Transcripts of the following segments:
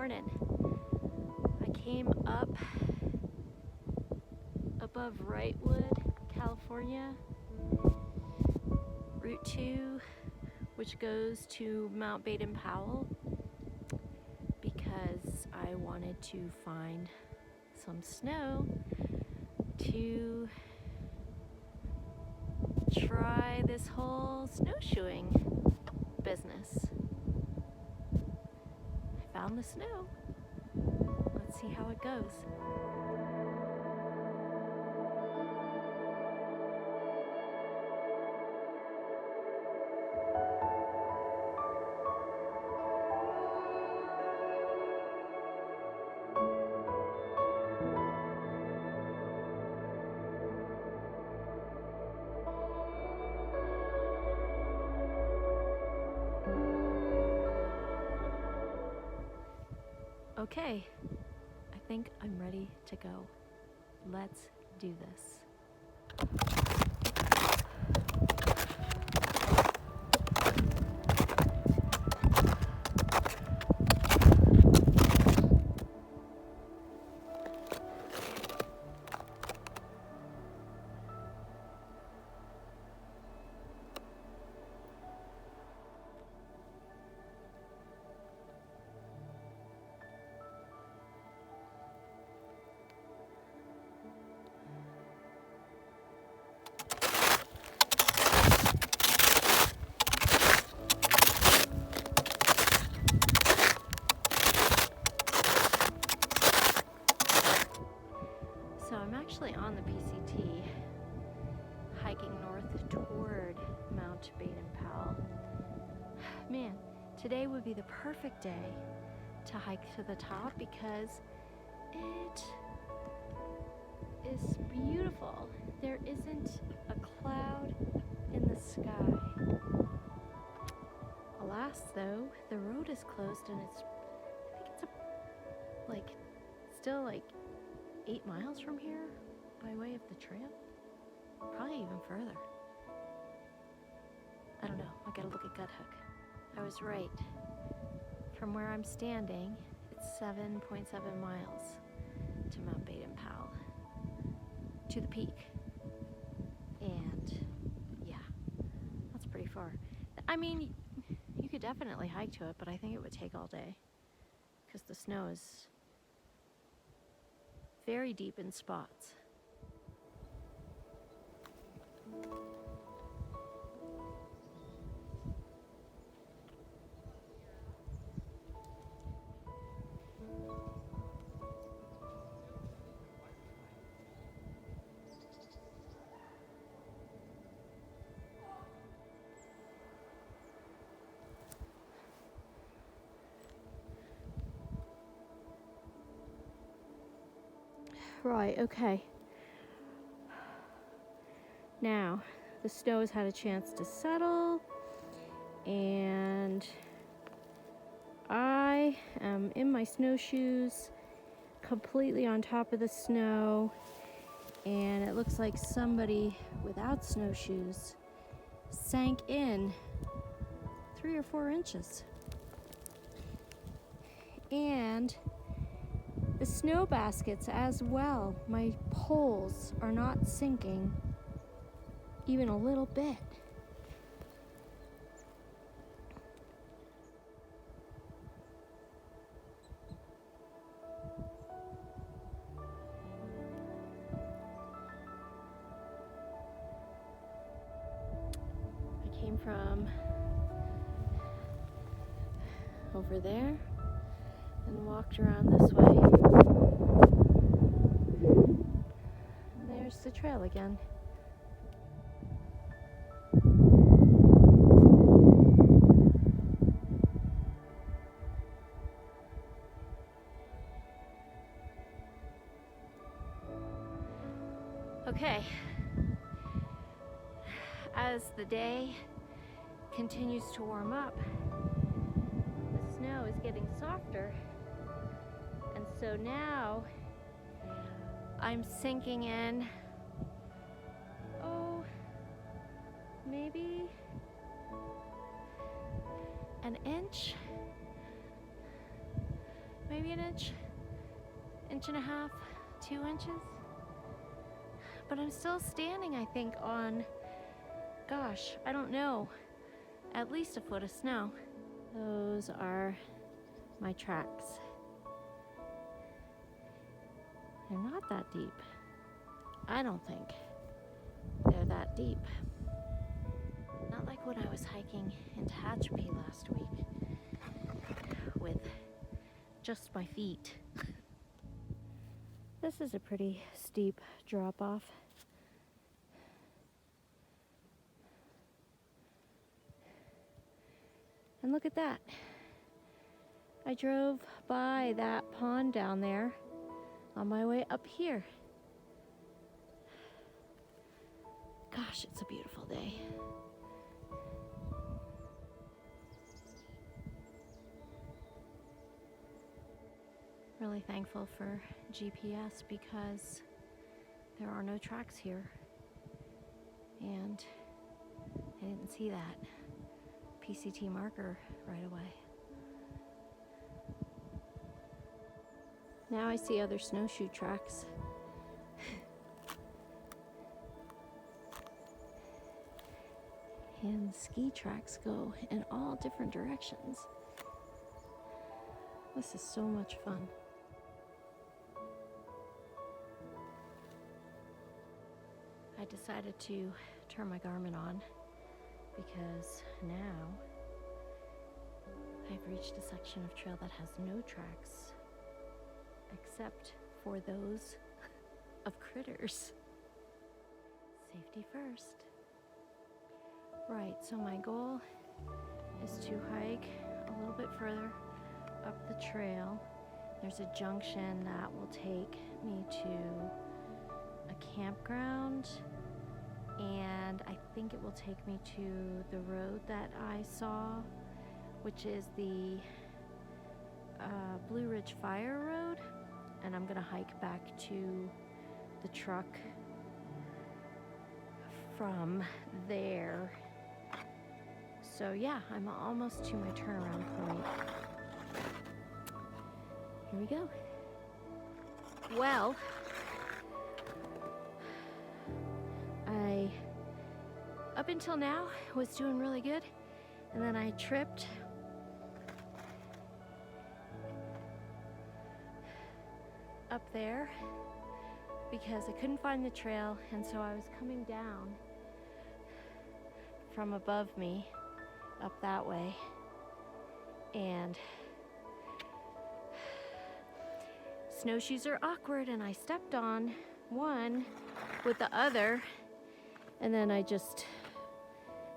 morning. I came up above Wrightwood, California, Route 2, which goes to Mount Baden-Powell, because I wanted to find some snow to try this whole snowshoeing business. I found the snow. Let's see how it goes. Okay, I think I'm ready to go. Let's do this. So I'm actually on the PCT, hiking north toward Mount Baden-Powell. Man, today would be the perfect day to hike to the top because it is beautiful. There isn't a cloud in the sky. Alas, though, the road is closed and I think it's still 8 miles from here by way of the trail. Probably even further. I don't know, I gotta look at Gut Hook. I was right. From where I'm standing, it's 7.7 miles to Mount Baden-Powell, to the peak. And yeah, that's pretty far. I mean, you could definitely hike to it, but I think it would take all day because the snow is very deep in spots. Right, okay. Now, the snow has had a chance to settle, and I am in my snowshoes, completely on top of the snow, and it looks like somebody without snowshoes sank in 3 or 4 inches. And the snow baskets as well, my poles are not sinking even a little bit. I came from over there and walked around this way. There's the trail again. Okay, as the day continues to warm up, the snow is getting softer, and so now I'm sinking in, maybe an inch, maybe an inch, inch and a half, 2 inches. But I'm still standing, I think, on, gosh, I don't know, at least a foot of snow. Those are my tracks. They're not that deep. I don't think they're that deep. Not like when I was hiking in Tehachapi last week with just my feet. This is a pretty steep drop off. And look at that. I drove by that pond down there on my way up here. Gosh, it's a beautiful day. Really thankful for GPS because there are no tracks here. And I didn't see that PCT marker right away. Now I see other snowshoe tracks. And ski tracks go in all different directions. This is so much fun. I decided to turn my Garmin on because now I've reached a section of trail that has no tracks except for those of critters. Safety first. Right, so my goal is to hike a little bit further up the trail. There's a junction that will take me to a campground, and I think it will take me to the road that I saw, which is the Blue Ridge Fire Road, and I'm gonna hike back to the truck from there. So yeah, I'm almost to my turnaround point. Here we go. Well, up until now, was doing really good, and then I tripped. Up there because I couldn't find the trail, and so I was coming down from above me up that way, and snowshoes are awkward, and I stepped on one with the other, and then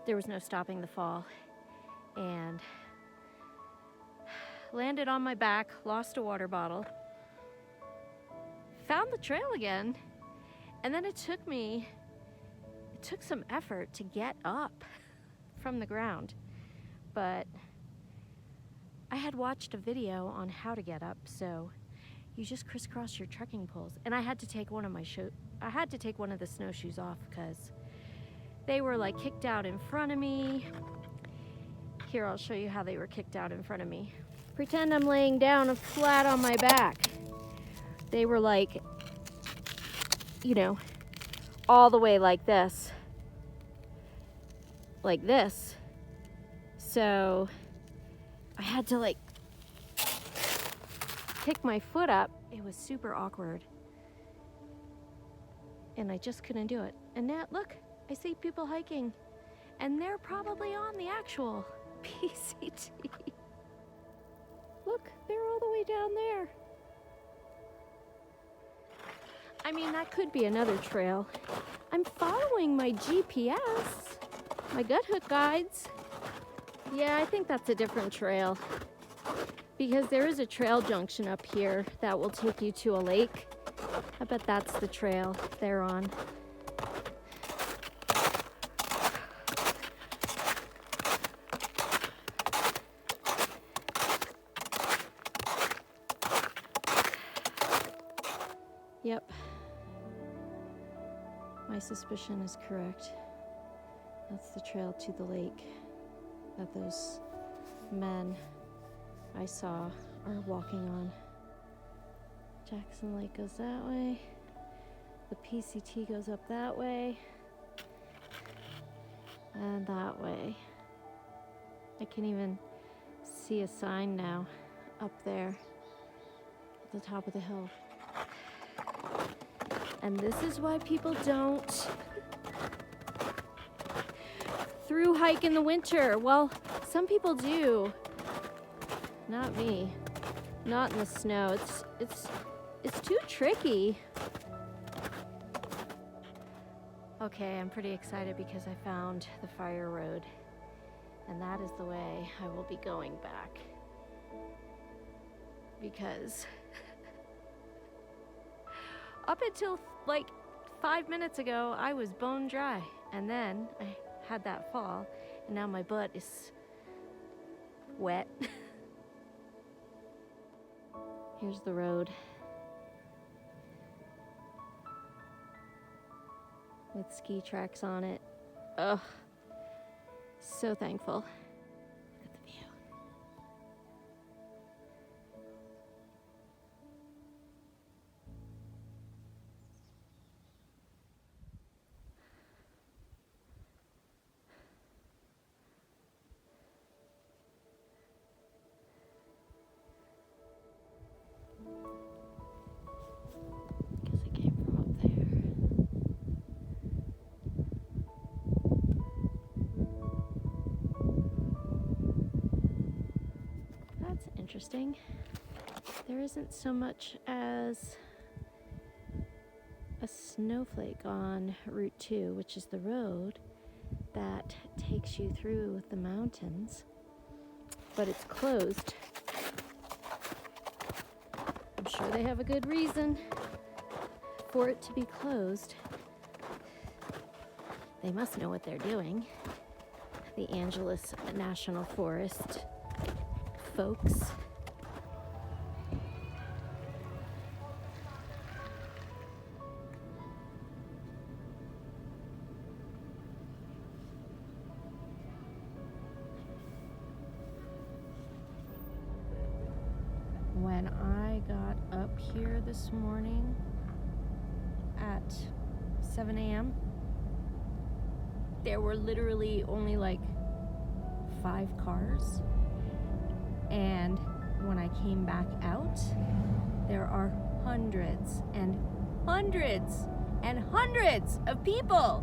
there was no stopping the fall, and landed on my back, lost a water bottle, found the trail again, and then it took some effort to get up from the ground, but I had watched a video on how to get up, so you just crisscross your trekking poles, and I had to take one of the snowshoes off because they were like kicked out in front of me. Here, I'll show you how they were kicked out in front of me. Pretend I'm laying down flat on my back. They were like, all the way like this. Like this. So I had to pick my foot up. It was super awkward. And I just couldn't do it. And now, look, I see people hiking. And they're probably on the actual PCT. Look, they're all the way down there. I mean, that could be another trail. I'm following my GPS, my gut hook guides. Yeah, I think that's a different trail because there is a trail junction up here that will take you to a lake. I bet that's the trail they're on. Yep. My suspicion is correct. That's the trail to the lake that those men I saw are walking on. Jackson Lake goes that way. The PCT goes up that way. And that way. I can even see a sign now up there at the top of the hill. And this is why people don't through hike in the winter. Well, some people do. Not me. Not in the snow. It's too tricky. Okay, I'm pretty excited because I found the fire road. And that is the way I will be going back. Because up until like 5 minutes ago, I was bone dry. And then I had that fall, and now my butt is wet. Here's the road. With ski tracks on it. Ugh. So thankful. Look at the view. Guess it came from up there. That's interesting. There isn't so much as a snowflake on Route 2, which is the road that takes you through the mountains, but it's closed. I'm sure they have a good reason for it to be closed. They must know what they're doing. The Angeles National Forest folks. When I got up here this morning at 7 a.m., there were literally only like 5 cars. And when I came back out, there are hundreds and hundreds and hundreds of people